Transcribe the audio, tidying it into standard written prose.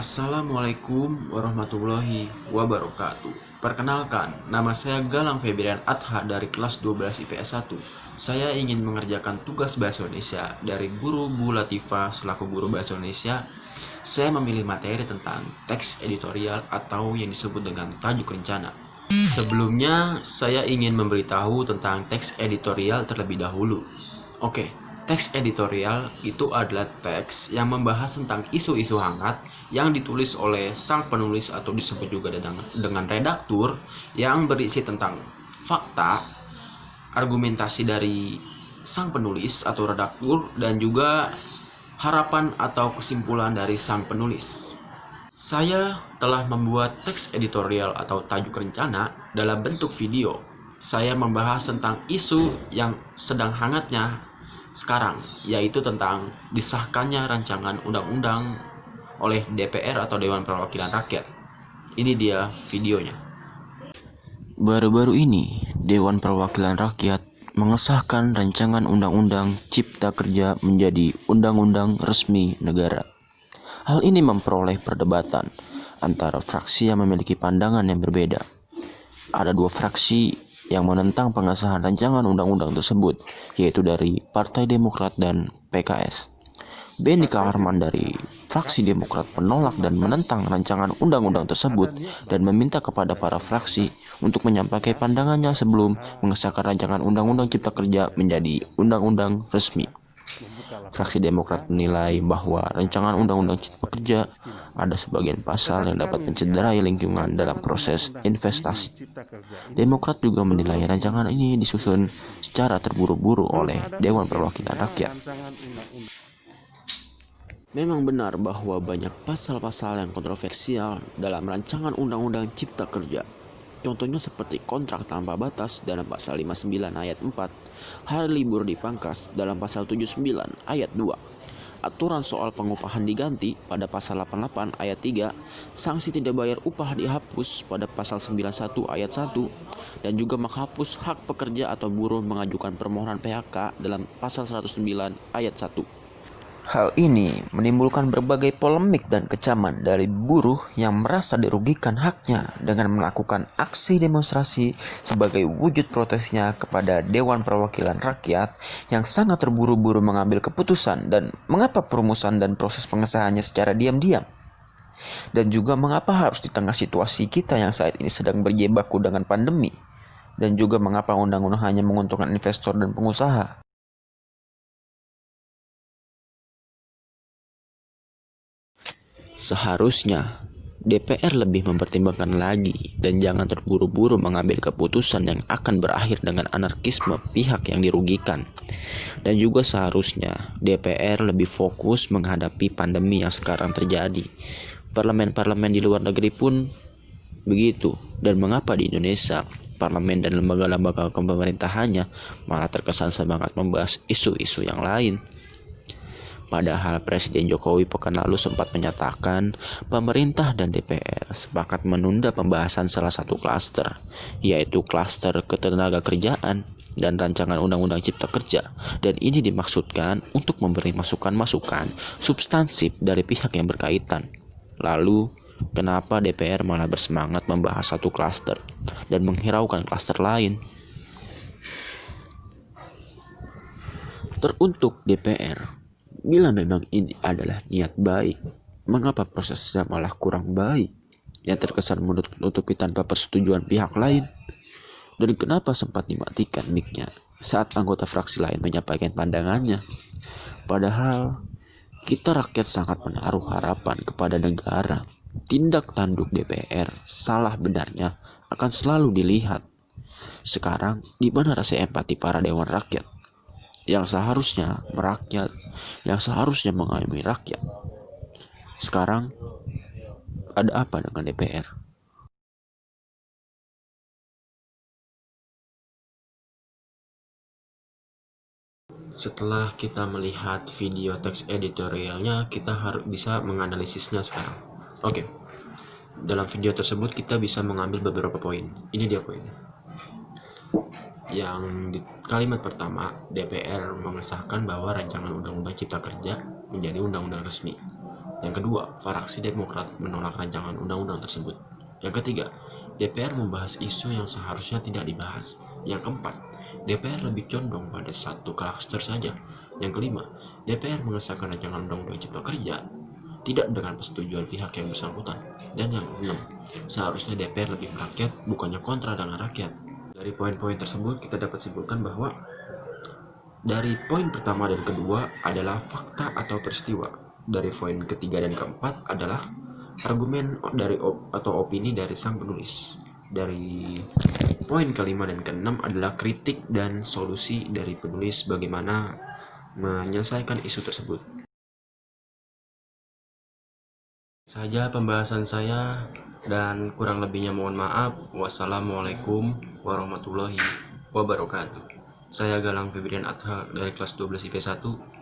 Assalamualaikum warahmatullahi wabarakatuh. Perkenalkan, nama saya Galang Febrian Adha dari kelas 12 IPS 1. Saya ingin mengerjakan tugas bahasa Indonesia dari guru Bu Latifah selaku guru bahasa Indonesia. Saya memilih materi tentang teks editorial atau yang disebut dengan tajuk rencana. Sebelumnya, saya ingin memberitahu tentang teks editorial terlebih dahulu. Oke, teks editorial itu adalah teks yang membahas tentang isu-isu hangat yang ditulis oleh sang penulis atau disebut juga dengan redaktur, yang berisi tentang fakta, argumentasi dari sang penulis atau redaktur, dan juga harapan atau kesimpulan dari sang penulis. Saya telah membuat teks editorial atau tajuk rencana dalam bentuk video. Saya membahas tentang isu yang sedang hangatnya sekarang, yaitu tentang disahkannya rancangan undang-undang oleh DPR atau Dewan Perwakilan Rakyat. Ini dia videonya. Baru-baru ini, Dewan Perwakilan Rakyat mengesahkan rancangan undang-undang Cipta Kerja menjadi undang-undang resmi negara. Hal ini memperoleh perdebatan antara fraksi yang memiliki pandangan yang berbeda. Ada dua fraksi yang menentang pengesahan rancangan undang-undang tersebut, yaitu dari Partai Demokrat dan PKS. Benny Kaharman dari fraksi Demokrat menolak dan menentang rancangan undang-undang tersebut dan meminta kepada para fraksi untuk menyampaikan pandangannya sebelum mengesahkan rancangan undang-undang Cipta Kerja menjadi undang-undang resmi. Fraksi Demokrat menilai bahwa rancangan undang-undang Cipta Kerja ada sebagian pasal yang dapat mencederai lingkungan dalam proses investasi. Demokrat juga menilai rancangan ini disusun secara terburu-buru oleh Dewan Perwakilan Rakyat. Memang benar bahwa banyak pasal-pasal yang kontroversial dalam rancangan undang-undang Cipta Kerja. Contohnya seperti kontrak tanpa batas dalam pasal 59 ayat 4, hari libur dipangkas dalam pasal 79 ayat 2, aturan soal pengupahan diganti pada pasal 88 ayat 3, sanksi tidak bayar upah dihapus pada pasal 91 ayat 1, dan juga menghapus hak pekerja atau buruh mengajukan permohonan PHK dalam pasal 109 ayat 1. Hal ini menimbulkan berbagai polemik dan kecaman dari buruh yang merasa dirugikan haknya dengan melakukan aksi demonstrasi sebagai wujud protesnya kepada Dewan Perwakilan Rakyat yang sangat terburu-buru mengambil keputusan, dan mengapa perumusan dan proses pengesahannya secara diam-diam. Dan juga mengapa harus di tengah situasi kita yang saat ini sedang berjibaku dengan pandemi, dan juga mengapa undang-undang hanya menguntungkan investor dan pengusaha. Seharusnya DPR lebih mempertimbangkan lagi dan jangan terburu-buru mengambil keputusan yang akan berakhir dengan anarkisme pihak yang dirugikan. Dan juga seharusnya DPR lebih fokus menghadapi pandemi yang sekarang terjadi. Parlemen-parlemen di luar negeri pun begitu. Dan mengapa di Indonesia parlemen dan lembaga-lembaga pemerintahannya malah terkesan semangat membahas isu-isu yang lain? Padahal Presiden Jokowi pekan lalu sempat menyatakan pemerintah dan DPR sepakat menunda pembahasan salah satu klaster, yaitu klaster ketenaga kerjaan dan rancangan undang-undang Cipta Kerja. Dan ini dimaksudkan untuk memberi masukan-masukan substansif dari pihak yang berkaitan. Lalu, kenapa DPR malah bersemangat membahas satu klaster dan menghiraukan klaster lain? Teruntuk DPR, bila memang ini adalah niat baik, mengapa prosesnya malah kurang baik, yang terkesan menutupi tanpa persetujuan pihak lain? Dan kenapa sempat dimatikan mic-nya saat anggota fraksi lain menyampaikan pandangannya? Padahal kita rakyat sangat menaruh harapan kepada negara. Tindak tanduk DPR salah benarnya akan selalu dilihat. Sekarang di mana rasa empati para dewan rakyat yang seharusnya merakyat, yang seharusnya mengayomi rakyat? Sekarang ada apa dengan DPR? Setelah kita melihat video teks editorialnya, kita harus bisa menganalisisnya sekarang. Oke, dalam video tersebut kita bisa mengambil beberapa poin. Ini dia poinnya. Yang di kalimat pertama, DPR mengesahkan bahwa rancangan undang-undang Cipta Kerja menjadi undang-undang resmi. Yang kedua, fraksi Demokrat menolak rancangan undang-undang tersebut. Yang ketiga, DPR membahas isu yang seharusnya tidak dibahas. Yang keempat, DPR lebih condong pada satu klaster saja. Yang kelima, DPR mengesahkan rancangan undang-undang Cipta Kerja tidak dengan persetujuan pihak yang bersangkutan. Dan yang keenam, seharusnya DPR lebih merakyat, bukannya kontra dengan rakyat. Dari poin-poin tersebut kita dapat simpulkan bahwa dari poin pertama dan kedua adalah fakta atau peristiwa. Dari poin ketiga dan keempat adalah argumen dari atau opini dari sang penulis. Dari poin kelima dan keenam adalah kritik dan solusi dari penulis bagaimana menyelesaikan isu tersebut. Saja pembahasan saya dan kurang lebihnya mohon maaf. Wassalamualaikum warahmatullahi wabarakatuh. Saya Galang Febrian Adha dari kelas 12 IP 1